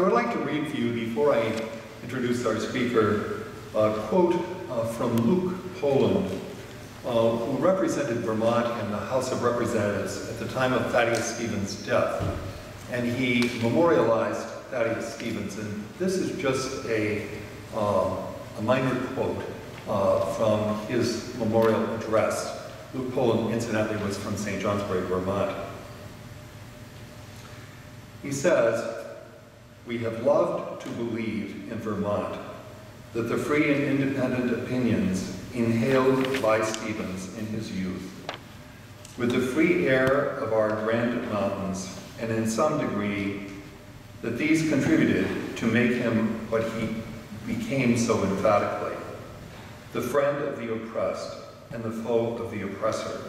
would like to read for you, before I introduce our speaker, a quote from Luke Poland, who represented Vermont in the House of Representatives at the time of Thaddeus Stevens' death. And he memorialized Thaddeus Stevens, and this is just a minor quote from his memorial address. Luke Poland, incidentally, was from St. Johnsbury, Vermont. He says, "We have loved to believe in Vermont that the free and independent opinions inhaled by Stevens in his youth, with the free air of our grand mountains, and in some degree, that these contributed to make him what he became so emphatically, the friend of the oppressed and the foe of the oppressor.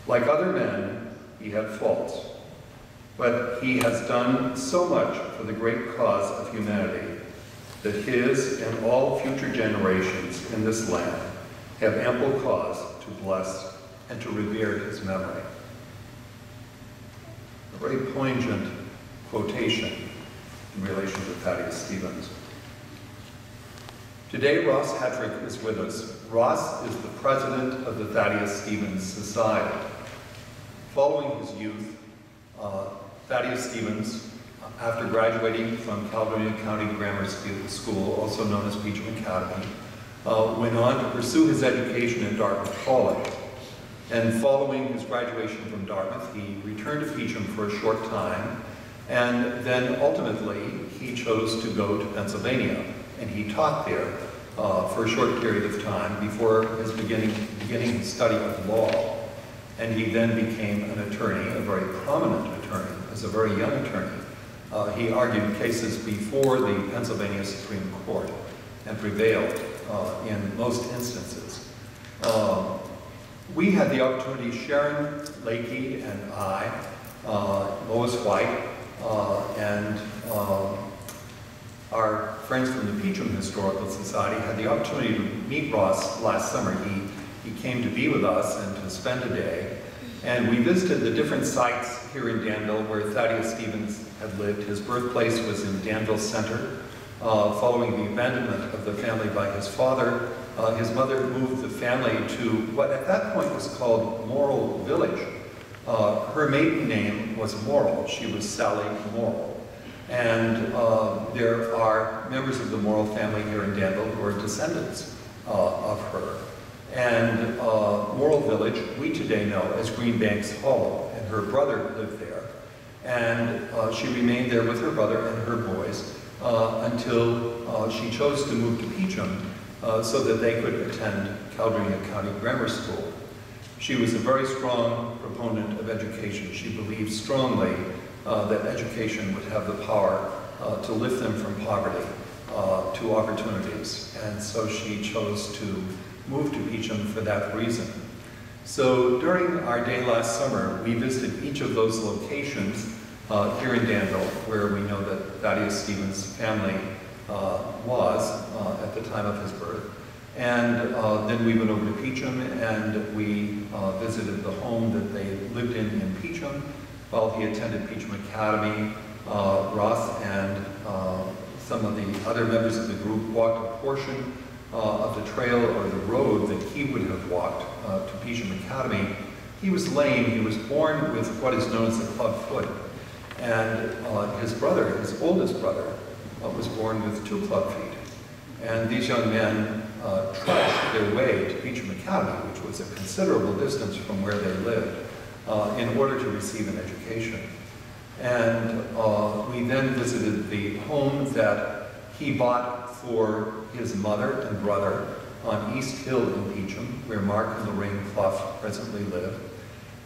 Like other men, he had faults, but he has done so much for the great cause of humanity that his and all future generations in this land have ample cause to bless and to revere his memory." A very poignant quotation in relation to Thaddeus Stevens. Today, Ross Hattrick is with us. Ross is the president of the Thaddeus Stevens Society. Following his youth, Thaddeus Stevens, after graduating from Caledonia County Grammar School, also known as Peacham Academy, went on to pursue his education at Dartmouth College. And following his graduation from Dartmouth, he returned to Peacham for a short time, and then ultimately he chose to go to Pennsylvania, and he taught there for a short period of time before his beginning his study of law. And he then became an attorney, a very prominent attorney, as a very young attorney. He argued cases before the Pennsylvania Supreme Court and prevailed in most instances. We had the opportunity, Sharon Lakey and I, Lois White, and our friends from the Peacham Historical Society had the opportunity to meet Ross last summer. He came to be with us and to spend a day. And we visited the different sites here in Danville where Thaddeus Stevens had lived. His birthplace was in Danville Center. Following the abandonment of the family by his father, his mother moved the family to what at that point was called Morrill Village. Her maiden name was Morrill. She was Sally Morrill. And there are members of the Morrill family here in Danville who are descendants of her. And Morrill Village, we today know as Greenbanks Hollow, and her brother lived there. And she remained there with her brother and her boys until she chose to move to Peacham so that they could attend Caledonia County Grammar School. She was a very strong proponent of education. She believed strongly that education would have the power to lift them from poverty to opportunities. And so she chose to move to Peacham for that reason. So during our day last summer, we visited each of those locations here in Danville, where we know that Thaddeus Stevens' family was at the time of his birth. And then we went over to Peacham, and we visited the home that they lived in Peacham while he attended Peacham Academy. Ross and some of the other members of the group walked a portion of the trail or the road that he would have walked to Peacham Academy. He was lame. He was born with what is known as a club foot. And his brother, his oldest brother, was born with 2 club feet. And these young men trudged their way to Peacham Academy, which was a considerable distance from where they lived, in order to receive an education. And we then visited the home that he bought for his mother and brother on East Hill in Peacham, where Mark and Lorraine Clough presently live.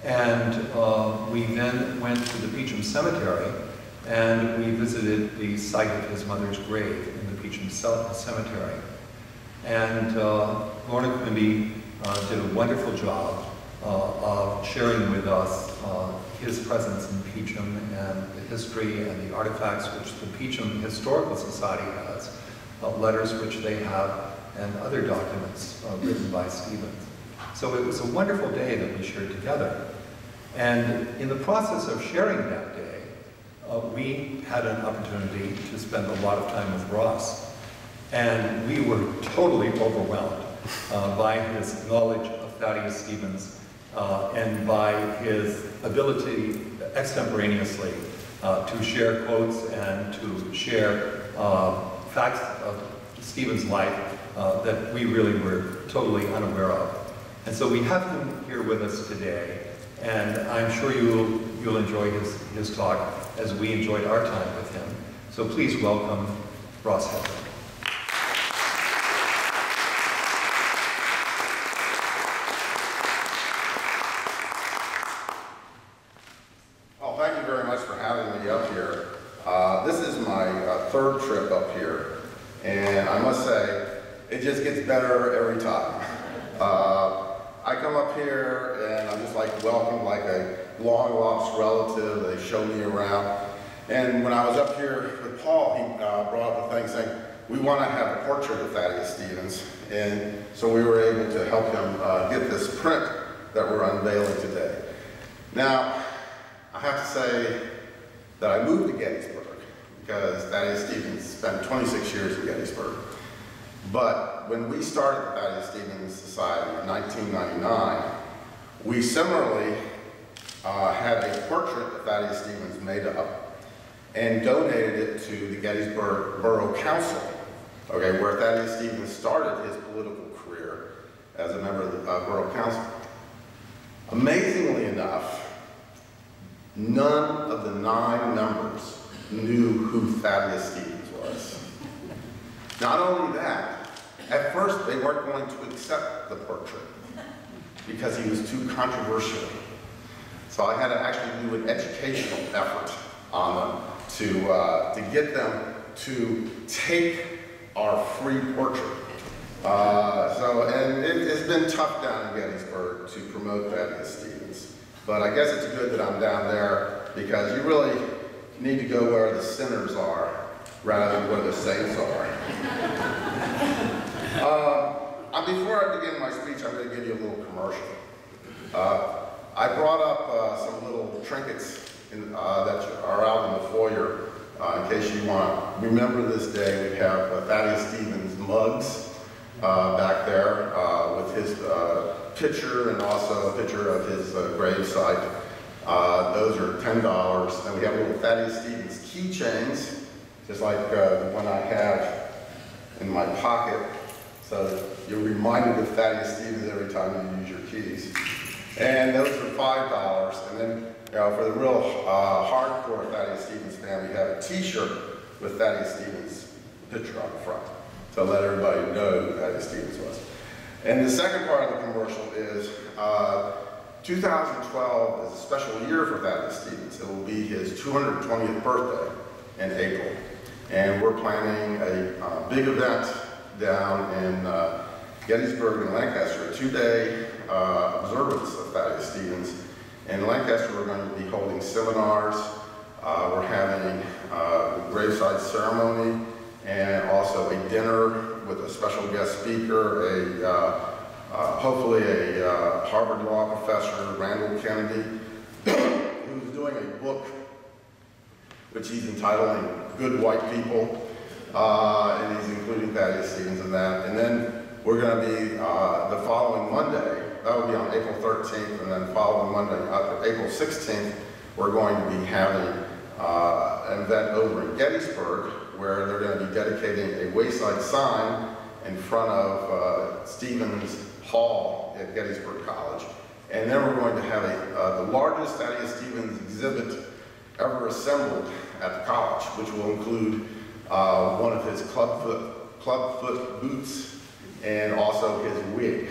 And we then went to the Peacham Cemetery, and we visited the site of his mother's grave in the Peacham Cemetery. And Lorna Quimby did a wonderful job of sharing with us his presence in Peacham and the history and the artifacts which the Peacham Historical Society has, letters which they have, and other documents written by Stevens. So it was a wonderful day that we shared together. And in the process of sharing that day, we had an opportunity to spend a lot of time with Ross. And we were totally overwhelmed by his knowledge of Thaddeus Stevens and by his ability extemporaneously to share quotes and to share facts of Stevens' life that we really were totally unaware of. And so we have him here with us today, and I'm sure you'll enjoy his talk as we enjoyed our time with him. So please welcome Ross Hedrick. Thank you very much for having me up here. This is my third trip up here, and I must say, it just gets better every time. I come up here and I'm just like welcomed like a long-lost relative. They show me around. And when I was up here with Paul, he brought up a thing saying, we want to have a portrait of Thaddeus Stevens. And so we were able to help him get this print that we're unveiling today. Now, I have to say that I moved to Gettysburg because Thaddeus Stevens spent 26 years in Gettysburg. But when we started the Thaddeus Stevens Society in 1999, we similarly had a portrait of Thaddeus Stevens made up and donated it to the Gettysburg Borough Council, okay, where Thaddeus Stevens started his political career as a member of the Borough Council. Amazingly enough, none of the 9 members knew who Thaddeus Stevens was. Not only that, at first they weren't going to accept the portrait because he was too controversial. So I had to actually do an educational effort on them to get them to take our free portrait. And it's been tough down in Gettysburg to promote Thaddeus Stevens. But I guess it's good that I'm down there because you really need to go where the sinners are rather than where the saints are. Before I begin my speech, I'm going to give you a little commercial. I brought up some little trinkets that are out in the foyer in case you want to remember this day. We have Thaddeus Stevens mugs back there with his picture and also a picture of his gravesite. Those are $10. And we have little Thaddeus Stevens keychains, just like the one I have in my pocket, so that you're reminded of Thaddeus Stevens every time you use your keys. And those are $5. And then, for the real hardcore Thaddeus Stevens fan, we have a T-shirt with Thaddeus Stevens' picture on the front to let everybody know who Thaddeus Stevens was. And the second part of the commercial is 2012 is a special year for Thaddeus Stevens. It will be his 220th birthday in April. And we're planning a big event down in Gettysburg and Lancaster, a 2-day observance of Thaddeus Stevens. In Lancaster, we're going to be holding seminars. We're having a graveside ceremony and also a dinner with a special guest speaker, hopefully a Harvard Law professor, Randall Kennedy, who's doing a book which he's entitling Good White People, and he's including Thaddeus Stevens in that. And then we're going to be the following Monday, that will be on April 13th, and then following Monday, April 16th, we're going to be having an event over in Gettysburg where they're going to be dedicating a wayside sign in front of Stevens Hall at Gettysburg College. And then we're going to have the largest Thaddeus Stevens exhibit ever assembled at the college, which will include one of his clubfoot boots and also his wig,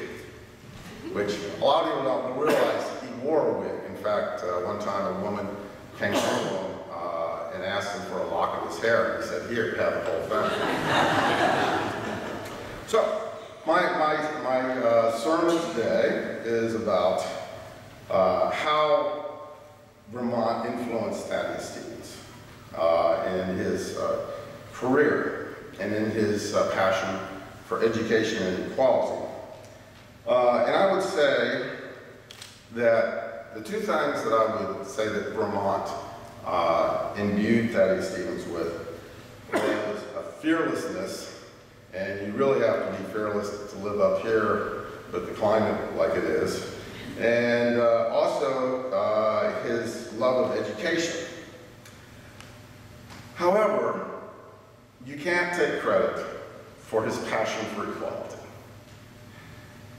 which a lot of people don't realize he wore a wig. In fact, one time a woman came to him and asked him for a lock of his hair, and he said, "Here, have the whole thing." So, my sermon today is about how Vermont influenced Thaddeus Stevens in his career and in his passion for education and equality. And I would say that the two things that I would say that Vermont imbued Thaddeus Stevens with was a fearlessness, and you really have to be fearless to live up here with the climate like it is, and also his love of education. However, you can't take credit for his passion for equality.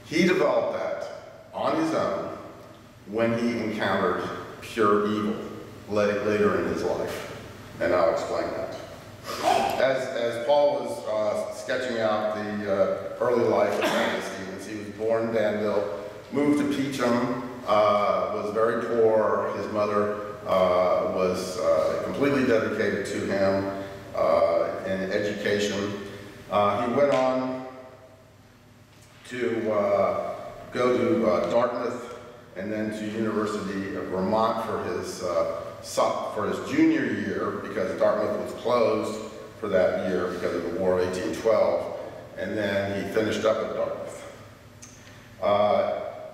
He developed that on his own when he encountered pure evil later in his life, and I'll explain that. As Paul was sketching out the early life of Thaddeus Stevens, he was born in Danville, moved to Peacham, was very poor. His mother was completely dedicated to him in education. He went on to go to Dartmouth and then to University of Vermont for his junior year, because Dartmouth was closed for that year because of the War of 1812, and then he finished up at Dartmouth.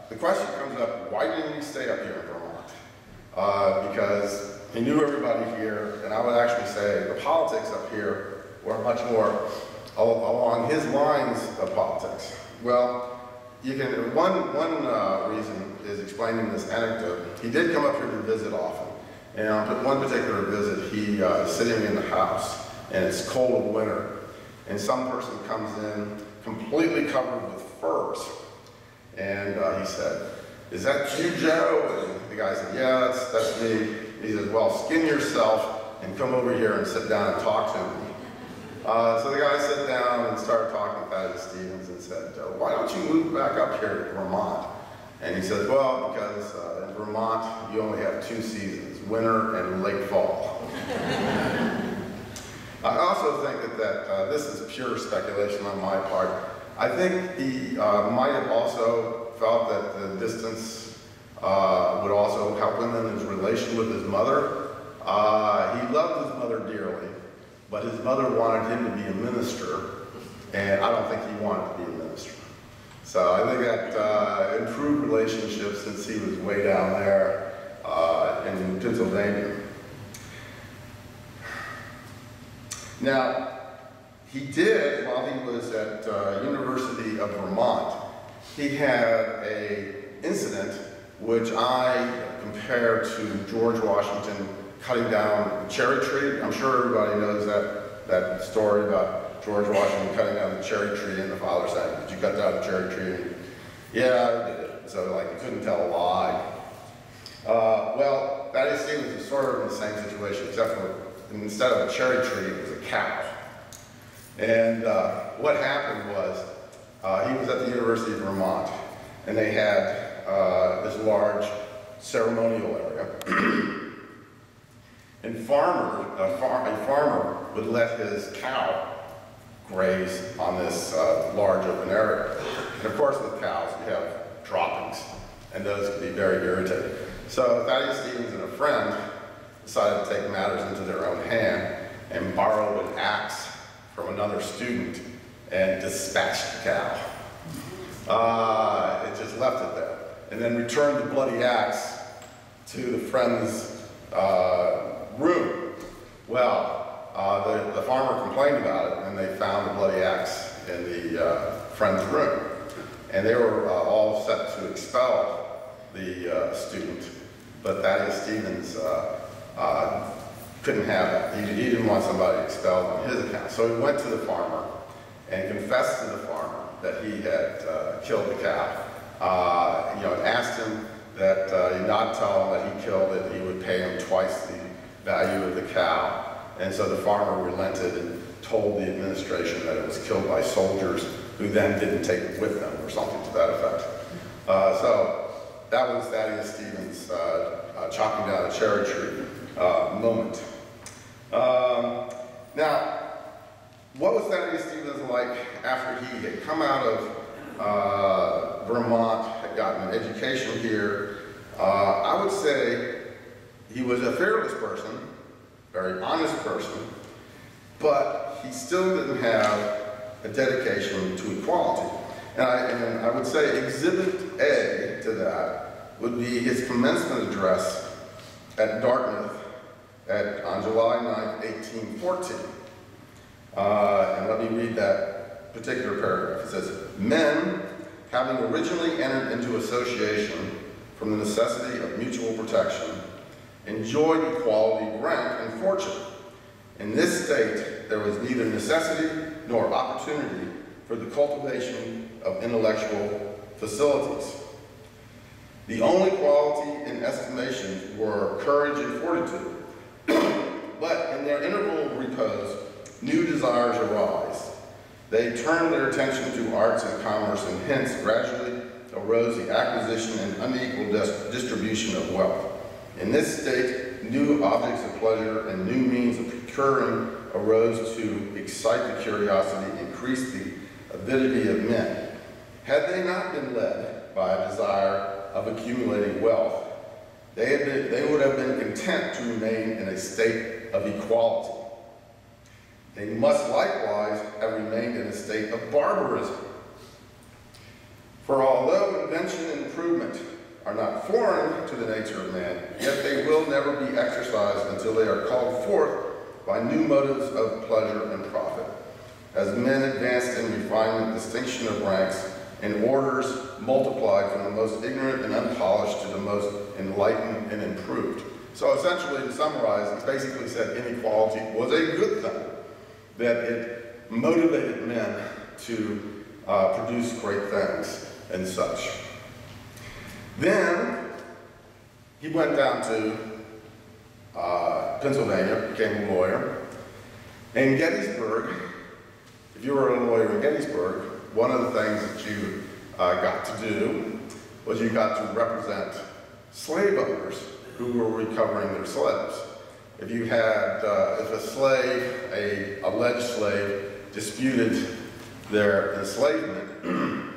The question comes up, why didn't he stay up here in Vermont? Because he knew everybody here, and I would actually say the politics up here were much more along his lines of politics. Well, one reason is explaining this anecdote. He did come up here to visit often, and on one particular visit, he is sitting in the house, and it's cold winter, and some person comes in completely covered with furs, and he said, "Is that you, Joe?" And the guy said, "Yeah, that's me." He said, "Well, skin yourself and come over here and sit down and talk to me." So the guy sat down and started talking to Thaddeus Stevens and said, "Why don't you move back up here to Vermont?" And he said, "Well, because in Vermont you only have 2 seasons, winter and late fall." I also think that this is pure speculation on my part. I think he might have also felt that the distance would also help him in his relation with his mother. He loved his mother dearly, but his mother wanted him to be a minister, and I don't think he wanted to be a minister. So I think that improved relationships since he was way down there in Pennsylvania. Now, he did, while he was at University of Vermont, he had an incident which I compare to George Washington cutting down the cherry tree. I'm sure everybody knows that story about George Washington cutting down the cherry tree, and the father saying, "Did you cut down the cherry tree?" And, "Yeah, I did it." So like, he couldn't tell a lie. Well, Thaddeus Stevens was sort of in the same situation, except for instead of a cherry tree, it was a cow. And what happened was, he was at the University of Vermont, and they had this large ceremonial area. And a farmer would let his cow graze on this large open area. And of course with cows you have droppings, and those can be very irritating. So Thaddeus Stevens and a friend decided to take matters into their own hand and borrowed an axe from another student and dispatched the cow. It just left it there. And then returned the bloody axe to the friend's room. Well, the farmer complained about it, and they found the bloody axe in the friend's room. And they were all set to expel the student, but Thaddeus Stevens couldn't have that. He didn't want somebody expelled on his account. So he went to the farmer and confessed to the farmer that he had killed the cow. And asked him that he not tell him that he killed it, he would pay him twice the value of the cow. And so the farmer relented and told the administration that it was killed by soldiers who then didn't take it with them, or something to that effect. So that was Thaddeus Stevens chopping down a cherry tree moment. Now, what was Thaddeus Stevens like after he had come out of Vermont, had gotten an education here? I would say he was a fearless person, very honest person, but he still didn't have a dedication to equality. And I would say exhibit A to that would be his commencement address at Dartmouth on July 9, 1814. And let me read that particular paragraph. It says, "Men, having originally entered into association from the necessity of mutual protection, enjoyed equality of rank and fortune. In this state, there was neither necessity nor opportunity for the cultivation of intellectual facilities. The only quality in estimation were courage and fortitude. But in their interval of repose, new desires arise. They turned their attention to arts and commerce, and hence gradually arose the acquisition and unequal distribution of wealth. In this state, new objects of pleasure and new means of procuring arose to excite the curiosity, increase the avidity of men. Had they not been led by a desire of accumulating wealth, they would have been content to remain in a state of equality. They must likewise have remained in a state of barbarism. For although invention and improvement are not foreign to the nature of man, yet they will never be exercised until they are called forth by new motives of pleasure and profit. As men advanced in refinement, distinction of ranks, and orders multiplied from the most ignorant and unpolished to the most enlightened and improved." So essentially, to summarize, he basically said inequality was a good thing, that it motivated men to produce great things and such. Then he went down to Pennsylvania, became a lawyer. In Gettysburg, if you were a lawyer in Gettysburg, one of the things that you got to do was you got to represent slave owners who were recovering their slaves. If you had, if a slave, a alleged slave, disputed their enslavement,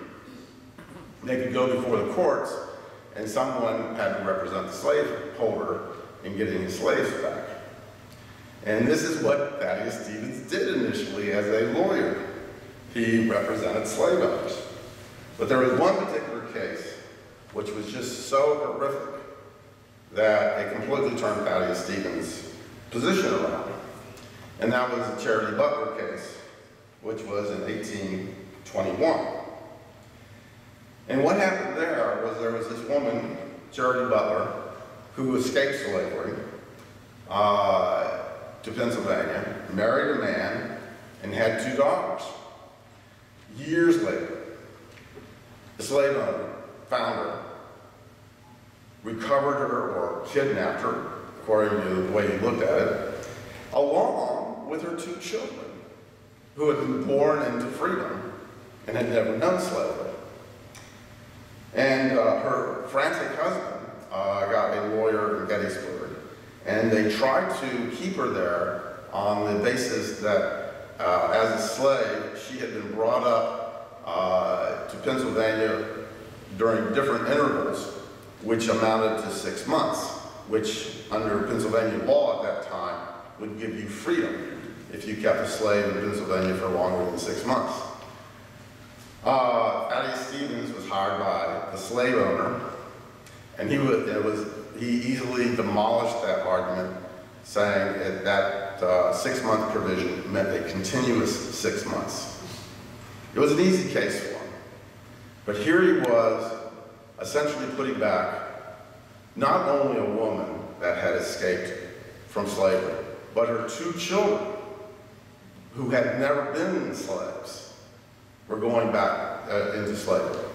they could go before the courts, and someone had to represent the slaveholder in getting his slaves back. And this is what Thaddeus Stevens did initially as a lawyer. He represented slave owners. But there was one particular case which was just so horrific that it completely turned Thaddeus Stevens' position around. And that was the Charity Butler case, which was in 1821. And what happened there was this woman, Charity Butler, who escaped slavery to Pennsylvania, married a man, and had 2 daughters. Years later, the slave owner found her, recovered her or kidnapped her, according to the way he looked at it, along with her 2 children, who had been born into freedom and had never known slavery. And her frantic husband got a lawyer in Gettysburg, and they tried to keep her there on the basis that as a slave, she had been brought up to Pennsylvania during different intervals, which amounted to 6 months, which under Pennsylvania law at that time would give you freedom if you kept a slave in Pennsylvania for longer than 6 months. Thaddeus Stevens was hired by the slave owner, and he easily demolished that argument, saying that 6-month provision meant a continuous 6 months. It was an easy case for him. But here he was, essentially putting back not only a woman that had escaped from slavery, but her 2 children, who had never been slaves, were going back into slavery.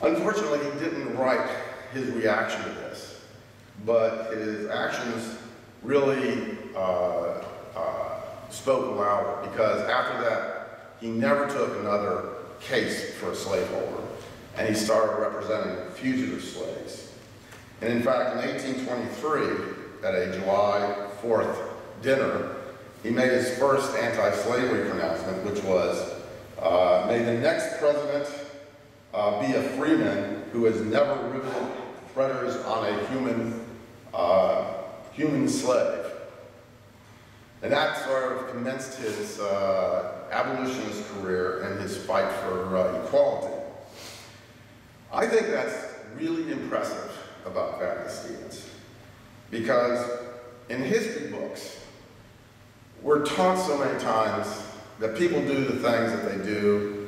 Unfortunately, he didn't write his reaction to this, but his actions really spoke louder, because after that, he never took another case for a slaveholder, and he started representing fugitive slaves. And in fact, in 1823, at a July 4th dinner, he made his first anti-slavery pronouncement, which was, "May the next president be a freeman who has never riveted fetters on a human slave." And that sort of commenced his abolitionist career and his fight for equality. I think that's really impressive about Thaddeus Stevens, because in history books, we're taught so many times that people do the things that they do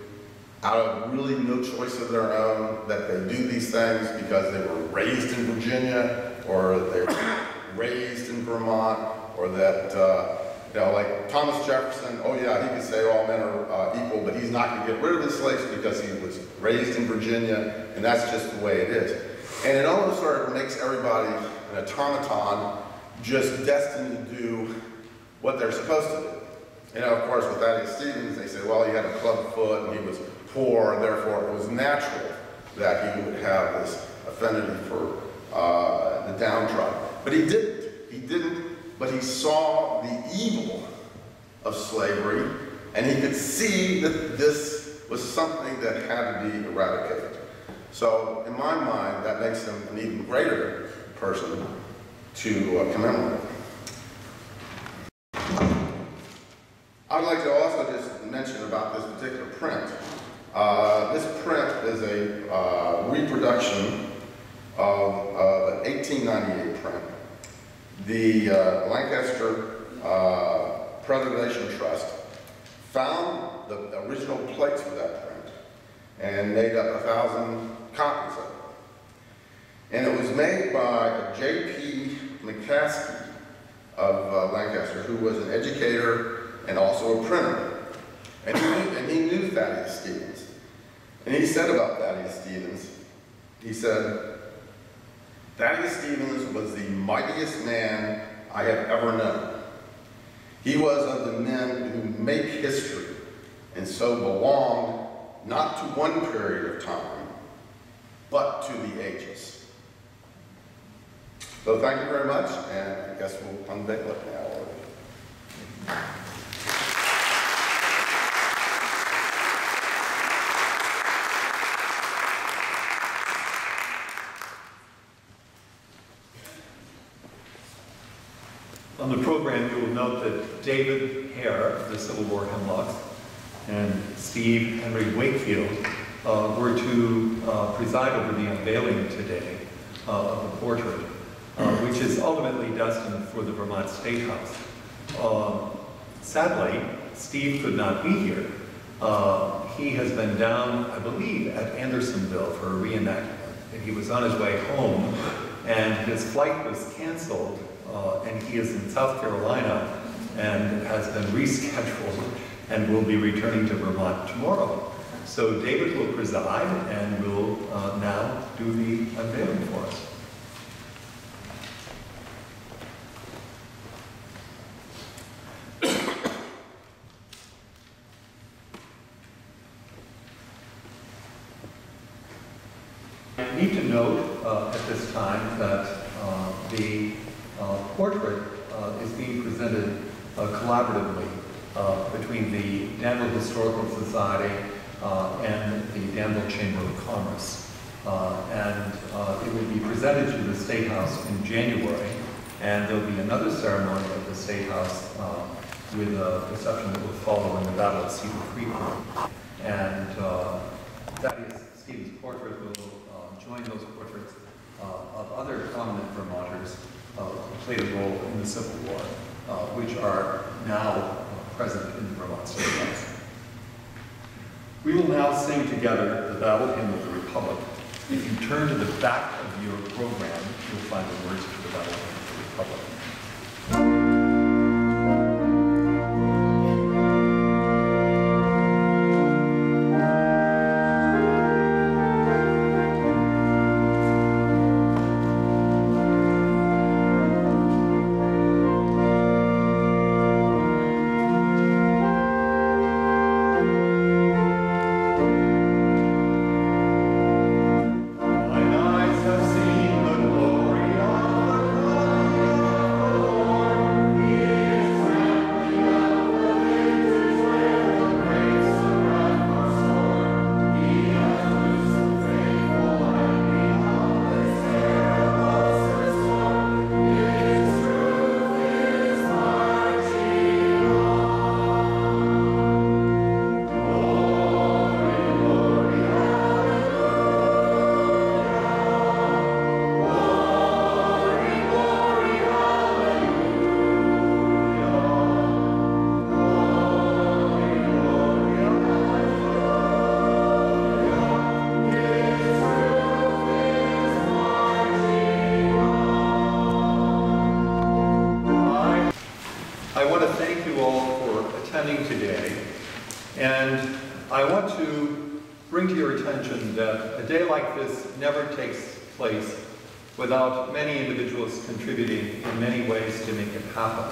out of really no choice of their own, that they do these things because they were raised in Virginia, or they were raised in Vermont, or that, like Thomas Jefferson, oh yeah, he could say all men are equal, but he's not going to get rid of the slaves because he was raised in Virginia, and that's just the way it is. And it almost sort of makes everybody an automaton, just destined to do what they're supposed to do. Of course, with Thaddeus Stevens, they say, well, he had a club foot and he was poor, and therefore it was natural that he would have this affinity for the downtrodden. But he didn't. He didn't, but he saw the evil of slavery, and he could see that this was something that had to be eradicated. So, in my mind, that makes him an even greater person to commemorate. I'd like to also just mention about this particular print. This print is a reproduction of an 1898 print. The Lancaster Preservation Trust found the original plates for that print and made up 1,000 copies of it. And it was made by J.P. McCaskey of Lancaster, who was an educator and also a printer. And he knew Thaddeus Stevens. And he said about Thaddeus Stevens, he said, Thaddeus Stevens was the mightiest man I have ever known. He was of the men who make history, and so belonged not to one period of time, but to the ages. So thank you very much, and I guess we'll unveil it now. On the program, you will note that David Hare of the Civil War Hemlocks and Steve Henry Wakefield were to preside over the unveiling today of the portrait, which is ultimately destined for the Vermont State House. Sadly, Steve could not be here. He has been down, I believe, at Andersonville for a reenactment, and he was on his way home, and his flight was canceled. And he is in South Carolina and has been rescheduled and will be returning to Vermont tomorrow. So David will preside and will now do the unveiling for us. I need to note at this time that the portrait is being presented collaboratively between the Danville Historical Society and the Danville Chamber of Commerce. And it will be presented to the State House in January, and there will be another ceremony at the State House with a reception that will follow in the Battle of Cedar Creek. And Thaddeus Stevens' portrait will join those portraits of other prominent Vermonters who played a role in the Civil War, which are now present in the Vermont State House. We will now sing together the Battle Hymn of the Republic. If you turn to the back of your program, you'll find the words to the Battle Hymn of the Republic. Mine eyes have seen the glory of the coming of the Lord. to bring to your attention that a day like this never takes place without many individuals contributing in many ways to make it happen.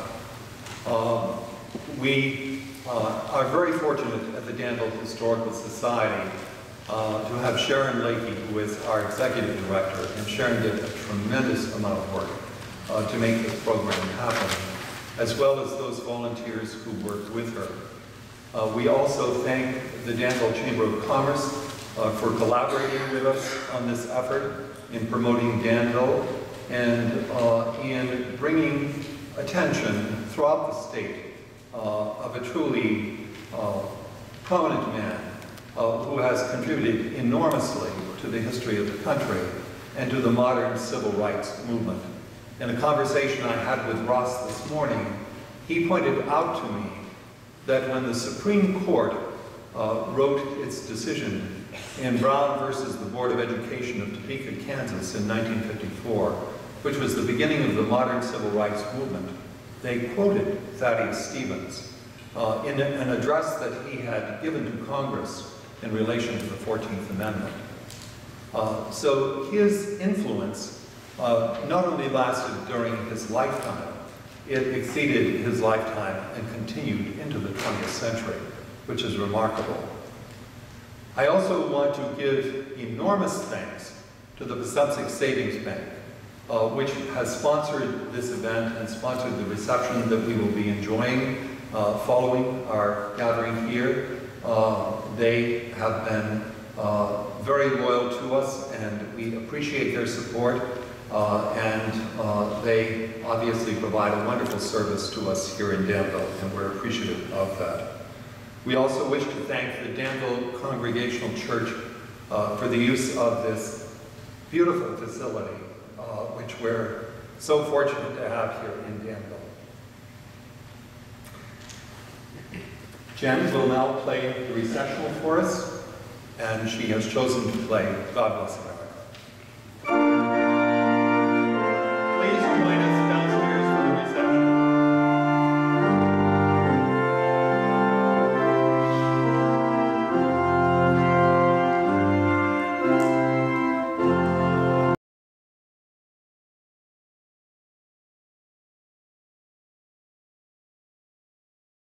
We are very fortunate at the Danville Historical Society to have Sharon Lakey, who is our executive director, and Sharon did a tremendous amount of work to make this program happen, as well as those volunteers who worked with her. We also thank the Danville Chamber of Commerce for collaborating with us on this effort in promoting Danville and in bringing attention throughout the state of a truly prominent man who has contributed enormously to the history of the country and to the modern civil rights movement. In a conversation I had with Ross this morning, he pointed out to me that when the Supreme Court wrote its decision in Brown versus the Board of Education of Topeka, Kansas in 1954, which was the beginning of the modern civil rights movement, they quoted Thaddeus Stevens in an address that he had given to Congress in relation to the 14th Amendment. So his influence not only lasted during his lifetime, it exceeded his lifetime and continued into the 20th century, which is remarkable. I also want to give enormous thanks to the Passumpsic Savings Bank, which has sponsored this event and sponsored the reception that we will be enjoying following our gathering here. They have been very loyal to us, and we appreciate their support, and they obviously provide a wonderful service to us here in Danville, and we're appreciative of that. We also wish to thank the Danville Congregational Church for the use of this beautiful facility, which we're so fortunate to have here in Danville. Jen will now play the recessional for us, and she has chosen to play God Bless America.